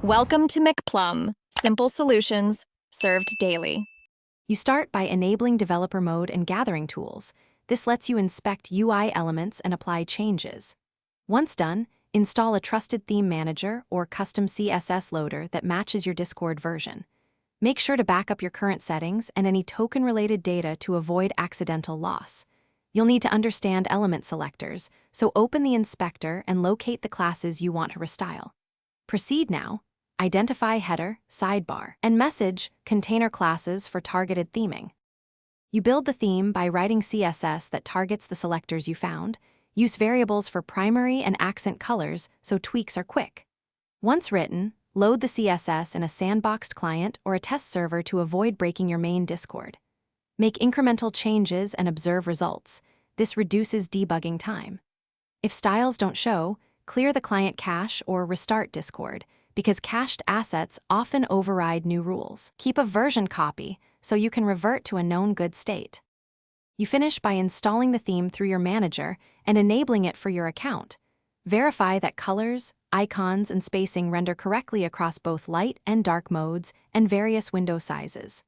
Welcome to McPlum, simple solutions served daily. You start by enabling developer mode and gathering tools. This lets you inspect UI elements and apply changes. Once done, install a trusted theme manager or custom CSS loader that matches your Discord version. Make sure to back up your current settings and any token-related data to avoid accidental loss. You'll need to understand element selectors, so open the inspector and locate the classes you want to restyle. Proceed now. Identify header, sidebar, and message container classes for targeted theming. You build the theme by writing CSS that targets the selectors you found. Use variables for primary and accent colors so tweaks are quick. Once written, load the CSS in a sandboxed client or a test server to avoid breaking your main Discord. Make incremental changes and observe results. This reduces debugging time. If styles don't show, clear the client cache or restart Discord, because cached assets often override new rules. Keep a version copy so you can revert to a known good state. You finish by installing the theme through your manager and enabling it for your account. Verify that colors, icons, and spacing render correctly across both light and dark modes and various window sizes.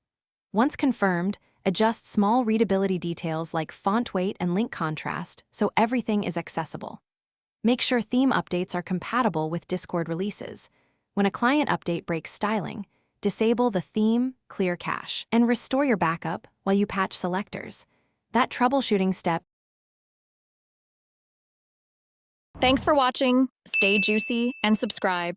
Once confirmed, adjust small readability details like font weight and link contrast so everything is accessible. Make sure theme updates are compatible with Discord releases. When a client update breaks styling, disable the theme clear cache and restore your backup while you patch selectors. That troubleshooting step. Thanks for watching. Stay juicy and subscribe.